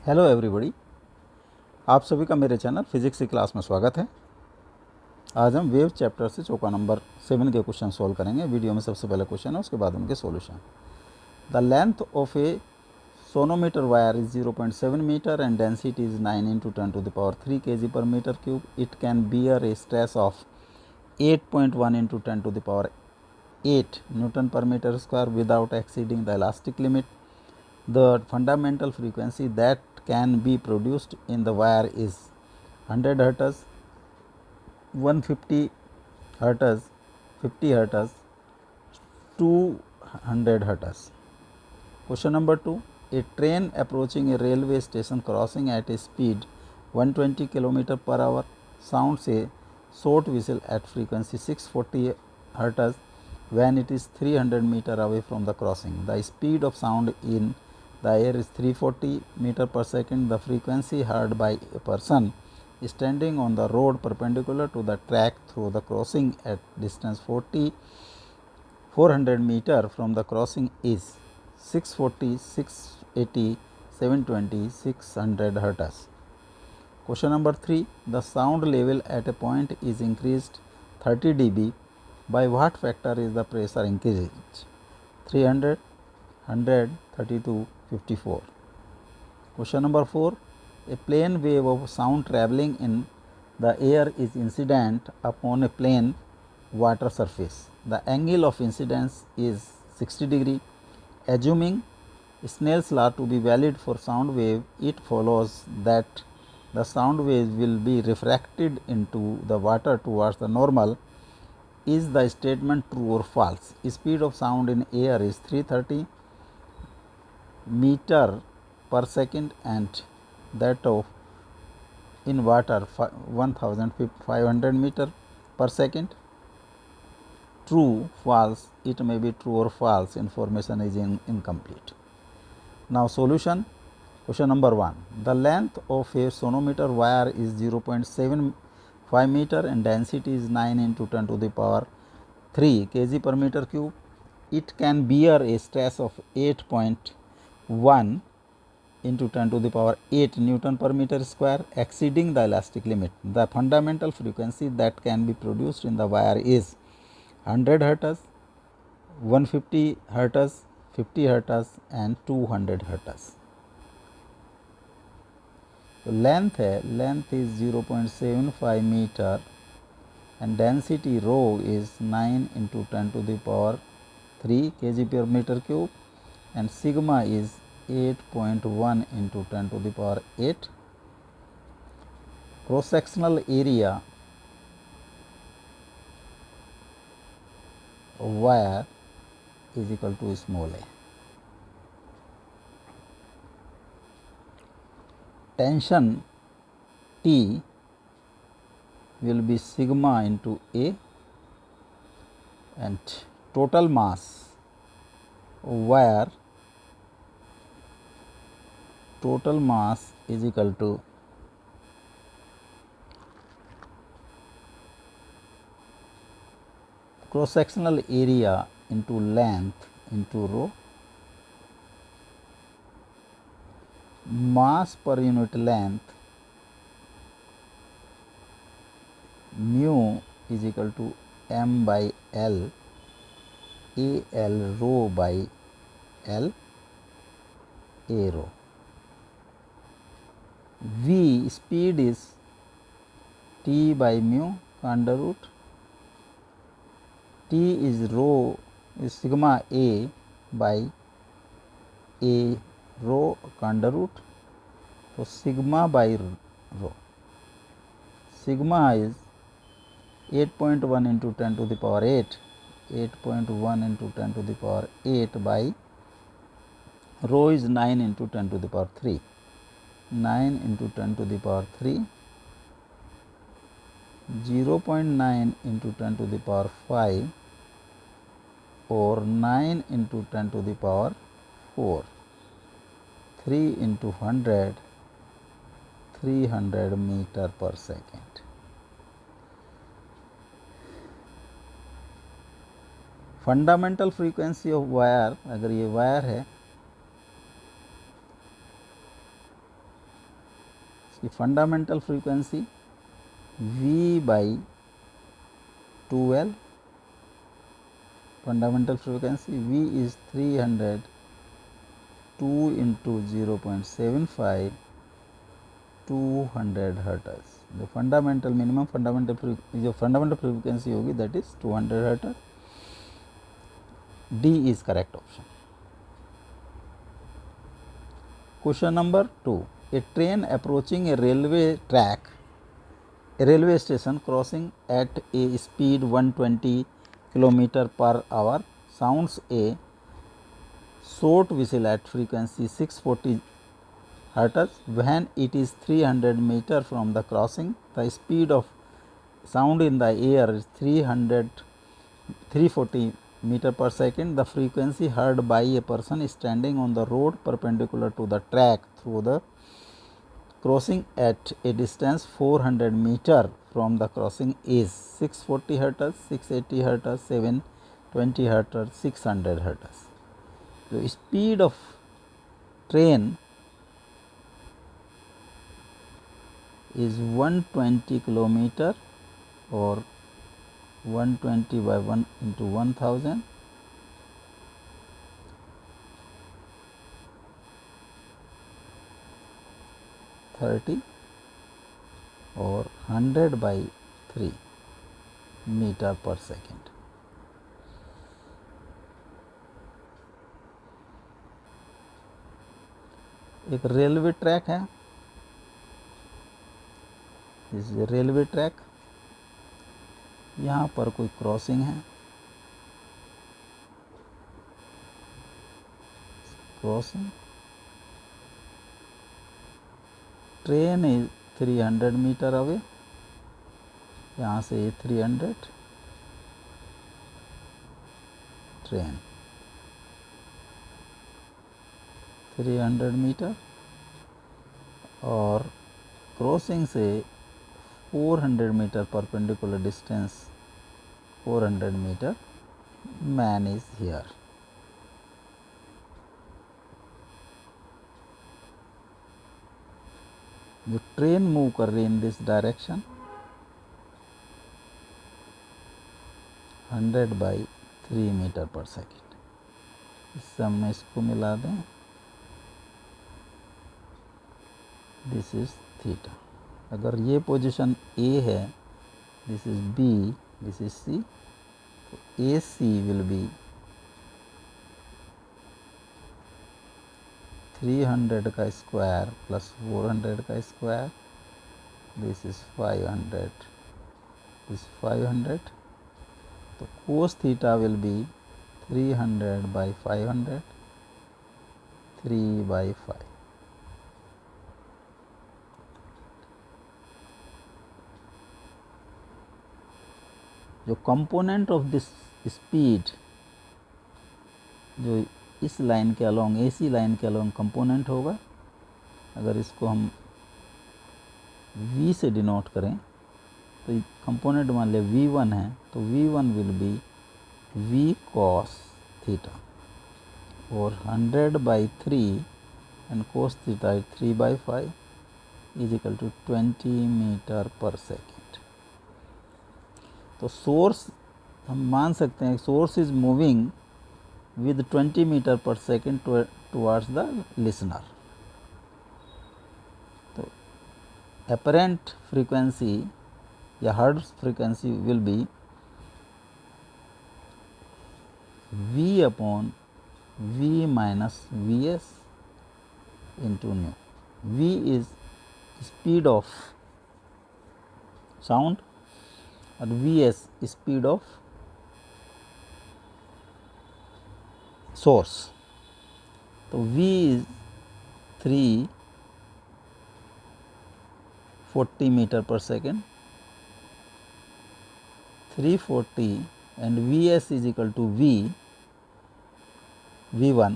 Hello everybody, आप सभी का मेरे चैनल फिजिक्स की क्लास में स्वागत है। आज हम वेव चैप्टर से चौका नंबर 7 के क्वेश्चन सॉल्व करेंगे। वीडियो में सबसे पहले क्वेश्चन है, उसके बाद उनके solution. The length of a sonometer wire is 0.7 meter and density is 9 × 10³ kg per meter cube. It can bear a stress of 8.1 × 10⁸ Newton per meter square without exceeding the elastic limit. The fundamental frequency that can be produced in the wire is 100 Hz, 150 Hz, 50 Hz, 200 Hz. Question number 2. A train approaching a railway station crossing at a speed 120 km/h sounds a short whistle at frequency 640 Hz when it is 300 meter away from the crossing. The speed of sound in the air is 340 meter per second. The frequency heard by a person standing on the road perpendicular to the track through the crossing at distance 400 meter from the crossing is 640, 680, 720, 600 Hz. Question number 3. The sound level at a point is increased 30 dB. By what factor is the pressure increased? 300, 100, 32, 54. Question number 4. A plane wave of sound traveling in the air is incident upon a plane water surface. The angle of incidence is 60 degree. Assuming Snell's law to be valid for sound wave, it follows that the sound wave will be refracted into the water towards the normal. Is the statement true or false? Speed of sound in air is 330 meter per second and that of in water 1500 meter per second. True, false, it may be true or false, information is incomplete. Now solution. Question number 1. The length of a sonometer wire is 0.75 meter and density is 9 × 10³ kg per meter cube. It can bear a stress of 8.1 × 10⁸ Newton per meter square, exceeding the elastic limit. The fundamental frequency that can be produced in the wire is 100 Hz, 150 Hz, 50 Hz and 200 Hz. तो length है, length is 0.75 मीटर and density rho is 9 × 10³ kg per meter cube and sigma is 8.1 × 10⁸. Cross sectional area of wire is equal to small a. Tension T will be sigma into A and total mass of wire, total mass is equal to cross sectional area into length into rho. Mass per unit length mu is equal to m by L, AL rho by L, A rho. V speed is T by mu under root. T is rho is sigma A by A rho under root. So sigma by rho, sigma is 8.1 × 10⁸, 8.1 × 10⁸ by rho is 9 × 10⁵, 9 × 10⁵, 0.9 × 10⁵ or 9 × 10⁴, 3 × 100, 300 meter per second. Fundamental frequency of wire, अगर ये wire है इसकी fundamental frequency V/12, fundamental frequency V is 302 into 0.75, 200 hertz. The fundamental minimum fundamental जो fundamental frequency होगी that is 200 hertz. D is correct option. Question number 2. A train approaching a railway track, a railway station crossing at a speed 120 km per hour sounds a short whistle at frequency 640 hertz. When it is 300 meter from the crossing, the speed of sound in the air is 340 meter per second. The frequency heard by a person standing on the road perpendicular to the track through the crossing at a distance 400 meter from the crossing is 640 hertz, 680 hertz, 720 hertz, 600 hertz. The speed of train is 120 kilometer or 120 by 1 into 1000, or 100 by 3 meter per second. एक railway track है, this is railway track, यहाँ पर कोई crossing है, crossing, train is 300 meter away, यहाँ से 300, train 300 metre और crossing से 400 meter perpendicular distance, 400 meter, man is here. जो ट्रेन मूव कर रही है in this direction 100 by 3 meter per second. इससे हम इसको मिला दें, दिस इज थीटा. अगर ये पोजीशन ए है, this is B, this is C, तो ए सी विल बी 300 का स्क्वायर प्लस 400 का स्क्वायर, दिस इज 500, दिस 500. तो cos theta will be 300 by 500, 3/5. जो कंपोनेंट ऑफ दिस स्पीड, जो इस लाइन के अलोंग, एसी लाइन के अलोंग कंपोनेंट होगा, अगर इसको हम v से डिनोट करें तो कंपोनेंट मान लिया v1 है, तो v1 will be v cos theta, और 100 by 3 and cos theta is 3/5 is equal to 20 meter per second. तो सोर्स हम मान सकते हैं, source is moving with 20 meter per second towards the listener. तो apparent frequency या hertz frequency will be v upon v minus vs into nu. V is speed of sound और vs speed of source. तो v is 340 meter per second, 340, and vs is equal to v1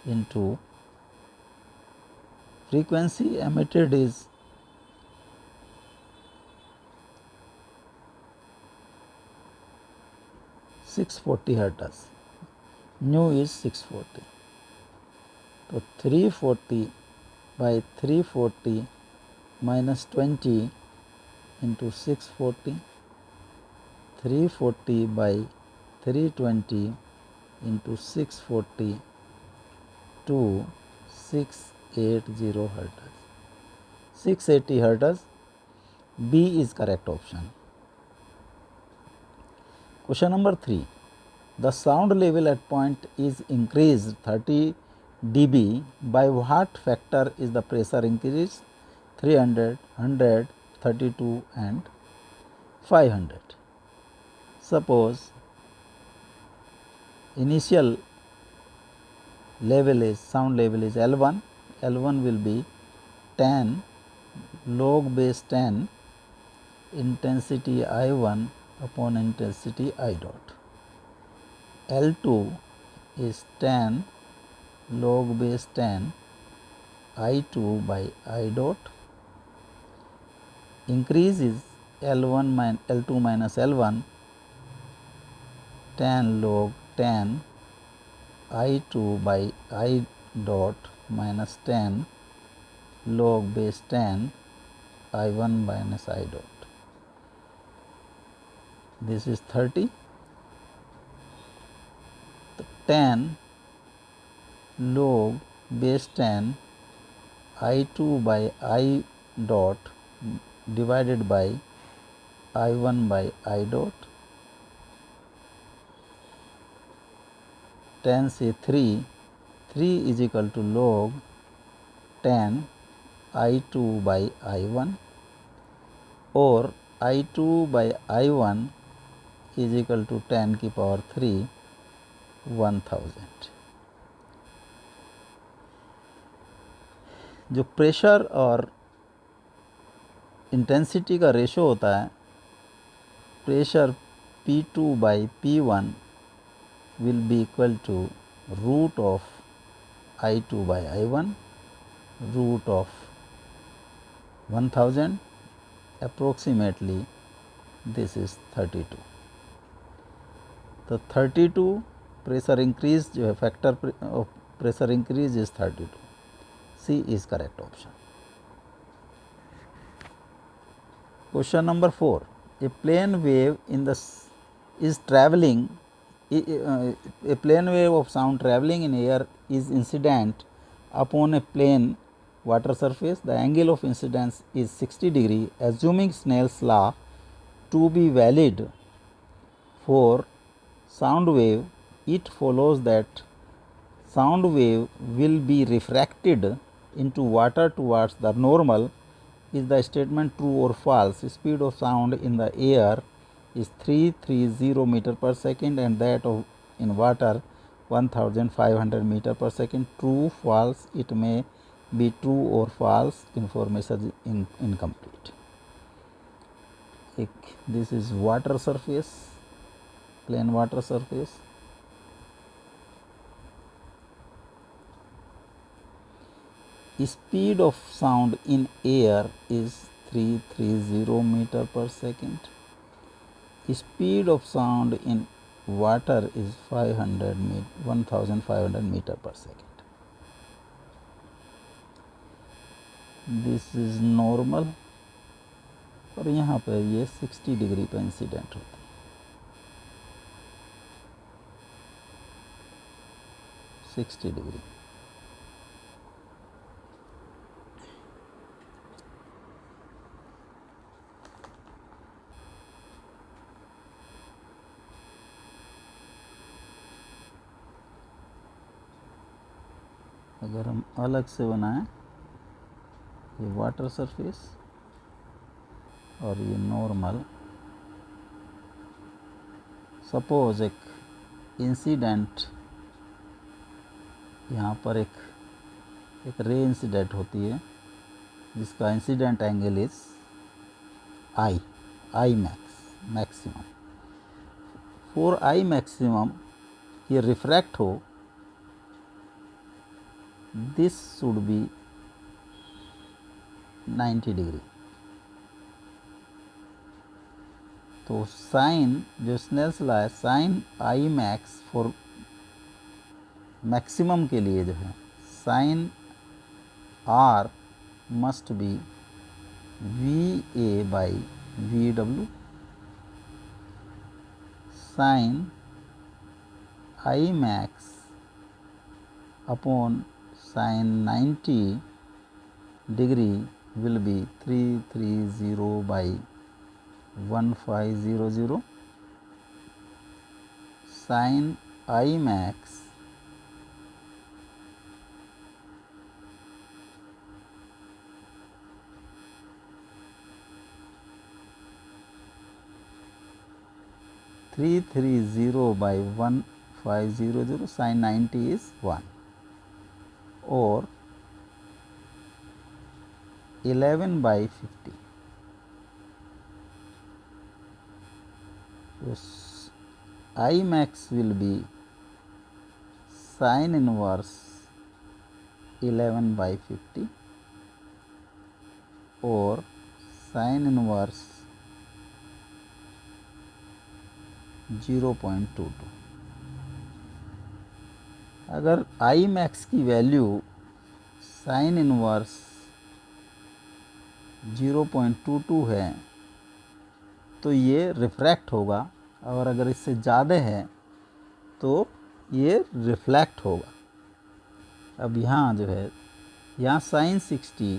into frequency emitted is 640 hertz, nu is 640. तो 340 by 340 minus 20 into 640, 340 by 320 into 640 to 680 hertz. 680 hertz. B is correct option. Question number 3. The sound level at point is increased 30 dB. By what factor is the pressure increased? 300, 100, 32 and 500. Suppose initial level is sound level is L1. L1 will be 10 log base 10 intensity I1 upon intensity I dot. L2 is 10 log base 10 I2 by I dot. Increase is L2 minus L1, 10 log 10 I2 by I dot minus 10 log base 10 I1 minus I dot. This is 30. 10 log base 10 I2 by I dot divided by I1 by I dot. 10 say 3. 3 is equal to log 10 I2 by I1, or I2 by I1 is equal to 10 की power 3 1000. जो pressure और intensity का ratio होता है, pressure P2 by P1 will be equal to root of I2 by I1, root of 1000, approximately this is 32. तो 32 pressure increase जो है, factor of pressure increase is 32. C is correct option. Question number 4. A plane wave is traveling. A plane wave of sound traveling in air is incident upon a plane water surface. The angle of incidence is 60 degree. Assuming Snell's law to be valid for sound wave, it follows that sound wave will be refracted into water towards the normal. Is the statement true or false? Speed of sound in the air is 330 meter per second and that of in water 1500 meter per second. True, false? It may be true or false. Information is incomplete. This is water surface, plane water surface. Speed of sound in air is 330 meter per second. Speed of sound in water is 1500 meter per second. This is normal और यहाँ पर ये 60 degree पर incident होता है. 60 degree. अगर हम अलग से बनाएं, ये वाटर सरफेस और ये नॉर्मल. सपोज एक इंसिडेंट यहाँ पर एक रे इंसिडेंट होती है जिसका incident angle is i maximum. For i maximum ये रिफ्रैक्ट हो, this should be 90 डिग्री. तो साइन जो स्नेल्स लॉ है, sine i max for maximum के लिए जो है, sine R must be VA by VW sin I max upon sin 90 degree will be 330 by 1500 sin I max by 1500 sin 90 is 1 or 11 by 50. So, I max will be sin inverse 11 by 50 or sin inverse 0.22. अगर I max की value sin inverse 0.22 है तो ये refract होगा, और अगर इससे ज़्यादा है तो ये रिफ्लेक्ट होगा। अब यहाँ जो है, यहाँ sin 60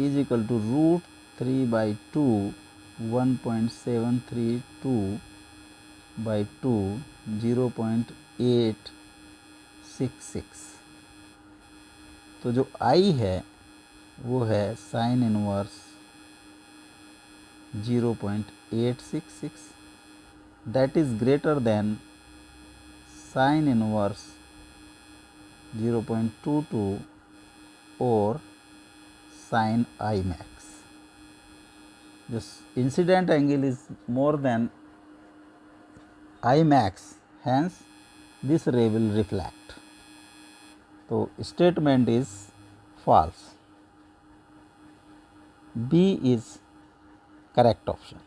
is equal to √3/2 1.732 by 2 0.866। तो जो I है वो है sin inverse 0.866, that is greater than sin inverse 0.22 or sin I max. This incident angle is more than I max, hence this ray will reflect. So statement is false. B is correct option.